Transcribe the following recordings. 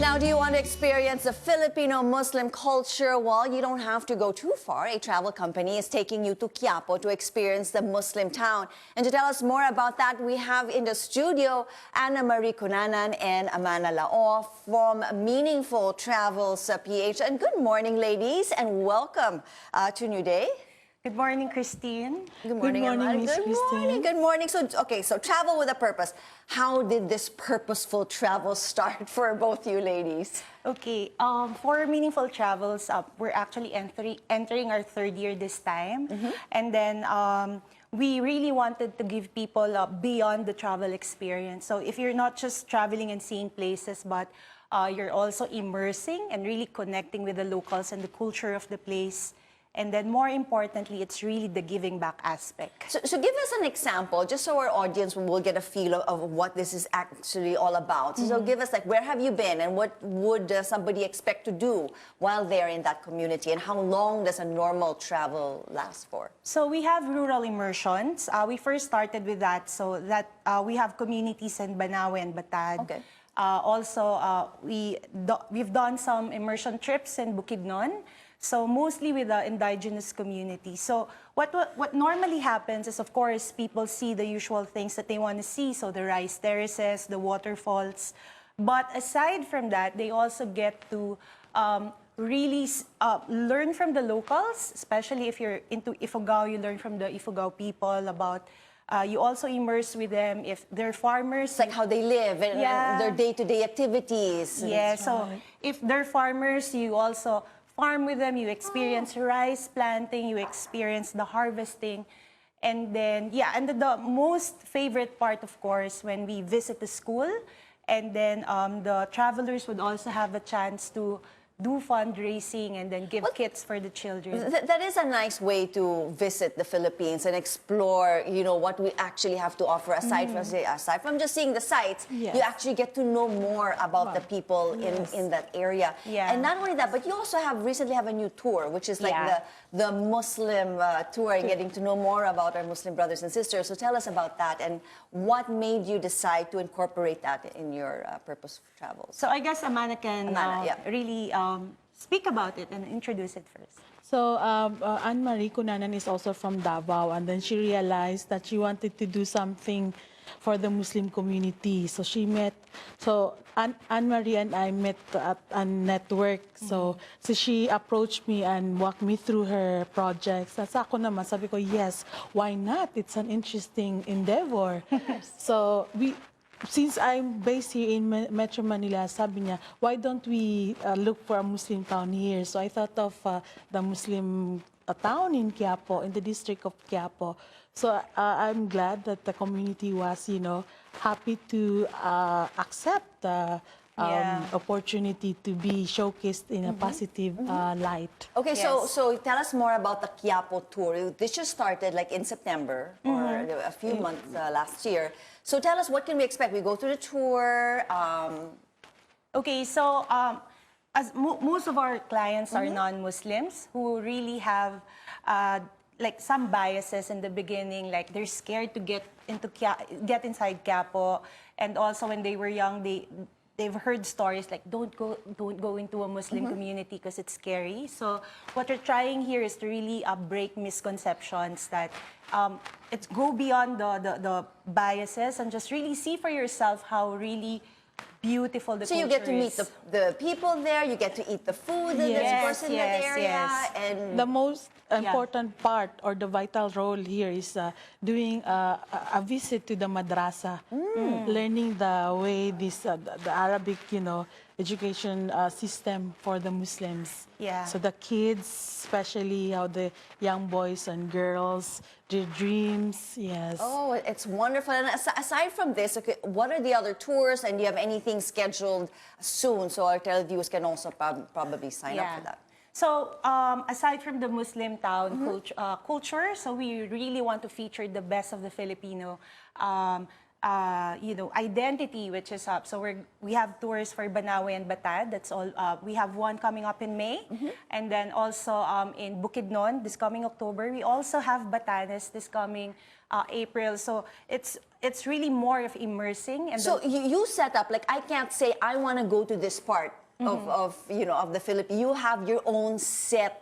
Now, do you want to experience the Filipino-Muslim culture? Well, you don't have to go too far. A travel company is taking you to Quiapo to experience the Muslim town. And to tell us more about that, we have in the studio Anna Marie Cunanan and Amana Lao from Meaningful Travels PH. And good morning, ladies, and welcome to New Day. Good morning, Christine. Good morning, Miss Christine. Good morning. So, okay, so travel with a purpose. How did this purposeful travel start for both you ladies? Okay, for Meaningful Travels, we're actually entering our third year this time. And then we really wanted to give people beyond the travel experience. So if you're not just traveling and seeing places, but you're also immersing and really connecting with the locals and the culture of the place. And then more importantly, it's really the giving back aspect. So give us an example, just so our audience will get a feel of what this is actually all about. So give us, like, where have you been and what would somebody expect to do while they're in that community, and how long does a normal travel last for? So we have rural immersions. We first started with that, so that we have communities in Banawe and Batad. Okay. Also, we've done some immersion trips in Bukidnon. So mostly with the indigenous community. So what normally happens is, of course, people see the usual things that they want to see. So the rice terraces, the waterfalls. But aside from that, they also get to really learn from the locals, especially if you're into Ifugao, you learn from the Ifugao people about you also immerse with them if they're farmers. It's like how they live and their day-to-day activities. Yeah, so if they're farmers, you also farm with them, you experience rice planting, you experience the harvesting. And then, and the most favorite part, of course, when we visit the school, and then the travelers would also have a chance to do fundraising and then give kits for the children. That is a nice way to visit the Philippines and explore, you know, what we actually have to offer aside from just seeing the sights. You actually get to know more about the people in that area. And not only that, but you also recently have a new tour, which is like the Muslim tour, getting to know more about our Muslim brothers and sisters. So tell us about that and what made you decide to incorporate that in your purposeful travels. So I guess Amana can really speak about it and introduce it first. So Anne-Marie Cunanan is also from Davao, and then she realized that she wanted to do something for the Muslim community. So she met, Anne-Marie and I met at a network. So she approached me and walked me through her projects. At ako naman, sabi ko, yes, why not? It's an interesting endeavor. So since I'm based here in Metro Manila, sabi niya, why don't we look for a Muslim town here? So I thought of the Muslim town in Quiapo, in the district of Quiapo. So I'm glad that the community was, happy to accept the opportunity to be showcased in a positive light. Okay, so tell us more about the Quiapo tour. This just started like in September or a few months last year. So tell us, what can we expect? We go through the tour. Okay, so as most of our clients are non-Muslims who really have like some biases in the beginning, like they're scared to get inside Quiapo, and also when they were young, they've heard stories like don't go into a Muslim community because it's scary. So what we're trying here is to really break misconceptions, that it's go beyond the biases and just really see for yourself how really beautiful the culture is. So you get to meet the people there, you get to eat the food that's in that area. And the most important part or the vital role here is doing a visit to the madrasa, learning the way the Arabic, education system for the Muslims. So the kids, especially how the young boys and girls, their dreams, Oh, it's wonderful. And aside from this, okay, what are the other tours, and do you have anything scheduled soon so our televiewers can also probably sign up for that? So aside from the Muslim town culture, so we really want to feature the best of the Filipino. identity, which is up. So we have tours for Banawe and Batad. That's all. We have one coming up in May, and then also in Bukidnon this coming October. We also have Batanes this coming April. So it's really more of immersing. And so you set up, like, I can't say I want to go to this part of the Philippines. You have your own set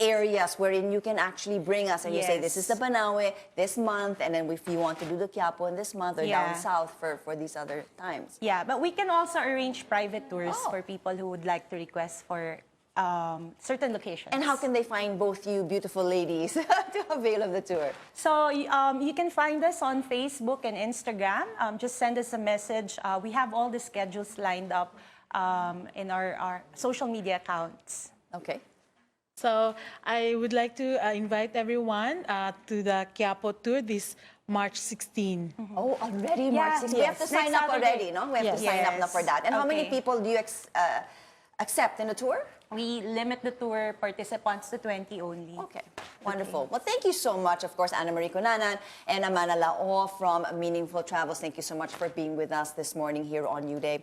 areas wherein you can actually bring us and you say, this is the Banawe this month, and then if you want to do the Quiapo in this month or down south for these other times. Yeah, but we can also arrange private tours for people who would like to request for certain locations. And how can they find both you beautiful ladies to avail of the tour? So you can find us on Facebook and Instagram. Just send us a message. We have all the schedules lined up in our social media accounts. Okay. So I would like to invite everyone to the Quiapo tour this March 16. Oh, already March 16. We have to sign up already, no? We have to sign up now for that. And how many people do you accept in the tour? We limit the tour participants to 20 only. Okay, wonderful. Well, thank you so much, of course, Anna Marie Cunanan and Amana Lao from Meaningful Travels. Thank you so much for being with us this morning here on U Day.